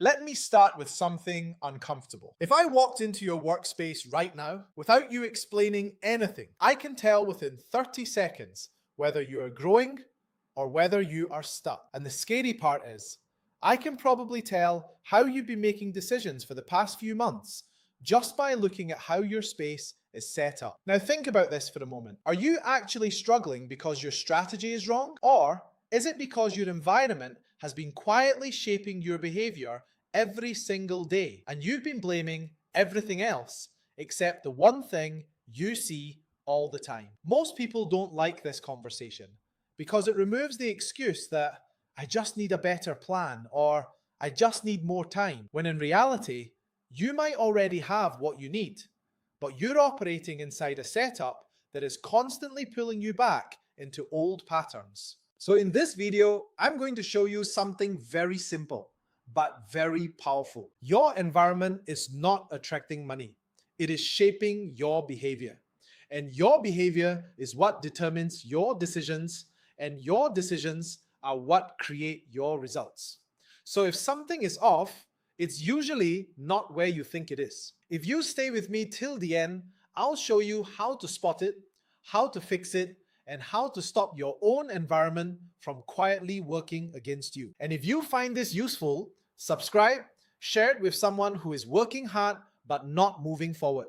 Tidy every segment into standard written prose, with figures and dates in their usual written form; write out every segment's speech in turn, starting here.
Let me start with something uncomfortable. If I walked into your workspace right now, without you explaining anything, I can tell within 30 seconds whether you are growing or whether you are stuck. And the scary part is, I can probably tell how you've been making decisions for the past few months just by looking at how your space is set up. Now think about this for a moment. Are you actually struggling because your strategy is wrong? Or is it because your environment has been quietly shaping your behavior every single day and you've been blaming everything else except the one thing you see all the time? Most people don't like this conversation because it removes the excuse that I just need a better plan or I just need more time, when in reality, you might already have what you need, but you're operating inside a setup that is constantly pulling you back into old patterns. So in this video, I'm going to show you something very simple, but very powerful. Your environment is not attracting money. It is shaping your behavior. And your behavior is what determines your decisions, and your decisions are what create your results. So if something is off, it's usually not where you think it is. If you stay with me till the end, I'll show you how to spot it, how to fix it, and how to stop your own environment from quietly working against you. And if you find this useful, subscribe, share it with someone who is working hard but not moving forward.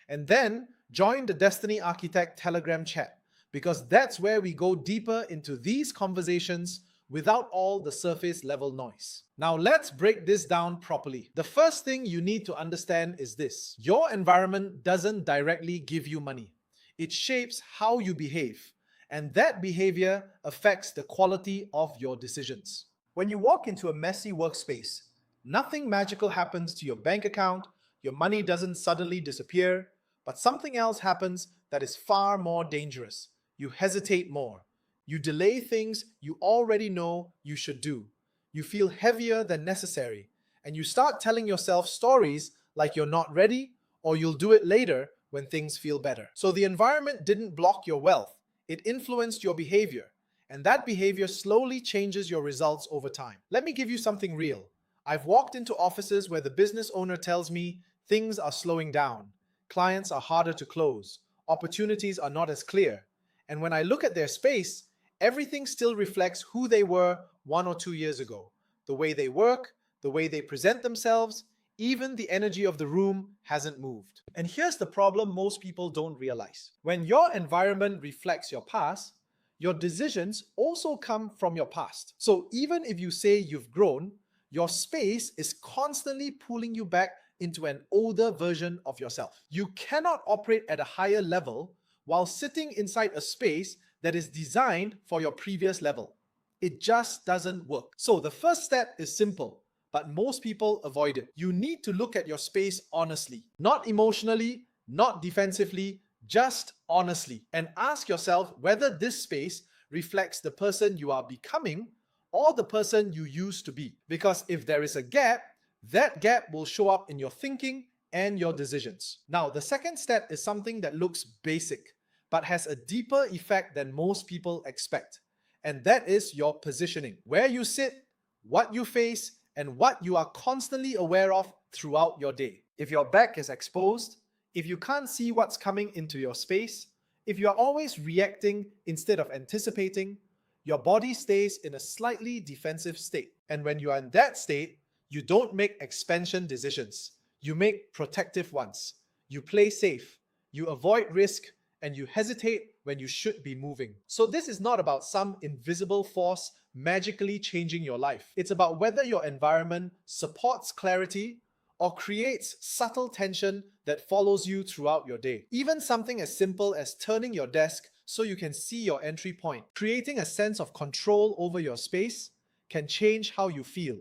And then join the Destiny Architect Telegram chat, because that's where we go deeper into these conversations without all the surface level noise. Now let's break this down properly. The first thing you need to understand is this: your environment doesn't directly give you money. It shapes how you behave, and that behavior affects the quality of your decisions. When you walk into a messy workspace, nothing magical happens to your bank account, your money doesn't suddenly disappear, but something else happens that is far more dangerous. You hesitate more. You delay things you already know you should do. You feel heavier than necessary, and you start telling yourself stories like you're not ready or you'll do it later when things feel better. So the environment didn't block your wealth. It influenced your behavior, and that behavior slowly changes your results over time. Let me give you something real. I've walked into offices where the business owner tells me things are slowing down, clients are harder to close, opportunities are not as clear. And when I look at their space, everything still reflects who they were 1 or 2 years ago. The way they work, the way they present themselves, even the energy of the room hasn't moved. And here's the problem most people don't realize. When your environment reflects your past, your decisions also come from your past. So even if you say you've grown, your space is constantly pulling you back into an older version of yourself. You cannot operate at a higher level while sitting inside a space that is designed for your previous level. It just doesn't work. So the first step is simple, but most people avoid it. You need to look at your space honestly, not emotionally, not defensively, just honestly, and ask yourself whether this space reflects the person you are becoming or the person you used to be. Because if there is a gap, that gap will show up in your thinking and your decisions. Now, the second step is something that looks basic, but has a deeper effect than most people expect. And that is your positioning. Where you sit, what you face, and what you are constantly aware of throughout your day. If your back is exposed, if you can't see what's coming into your space, if you are always reacting instead of anticipating, your body stays in a slightly defensive state. And when you are in that state, you don't make expansion decisions. You make protective ones. You play safe. You avoid risk, and you hesitate when you should be moving. So this is not about some invisible force magically changing your life. It's about whether your environment supports clarity or creates subtle tension that follows you throughout your day. Even something as simple as turning your desk so you can see your entry point, creating a sense of control over your space, can change how you feel.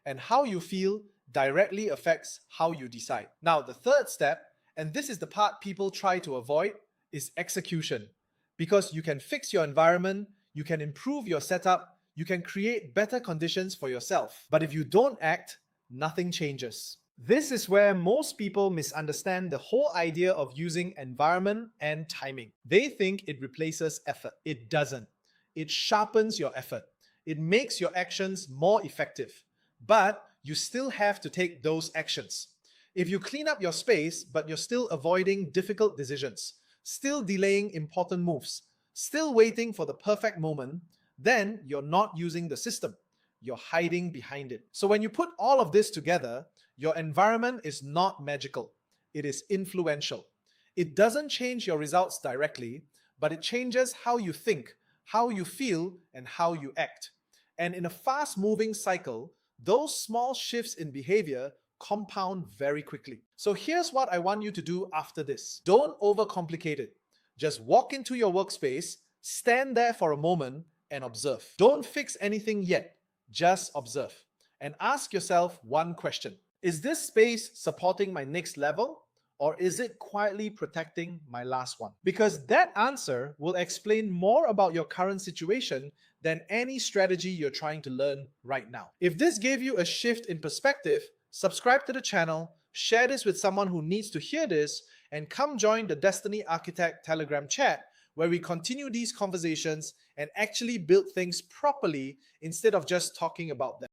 And how you feel directly affects how you decide. Now, the third step, and this is the part people try to avoid, is execution. Because you can fix your environment, you can improve your setup, you can create better conditions for yourself. But if you don't act, nothing changes. This is where most people misunderstand the whole idea of using environment and timing. They think it replaces effort. It doesn't. It sharpens your effort. It makes your actions more effective. But you still have to take those actions. If you clean up your space, but you're still avoiding difficult decisions, still delaying important moves, still waiting for the perfect moment, then you're not using the system. You're hiding behind it. So when you put all of this together, your environment is not magical. It is influential. It doesn't change your results directly, but it changes how you think, how you feel, and how you act. And in a fast-moving cycle, those small shifts in behavior compound very quickly. So here's what I want you to do after this. Don't overcomplicate it. Just walk into your workspace, stand there for a moment, and observe. Don't fix anything yet. Just observe. And ask yourself one question. Is this space supporting my next level? Or is it quietly protecting my last one? Because that answer will explain more about your current situation than any strategy you're trying to learn right now. If this gave you a shift in perspective, subscribe to the channel, share this with someone who needs to hear this, and come join the Destiny Architect Telegram chat where we continue these conversations and actually build things properly instead of just talking about them.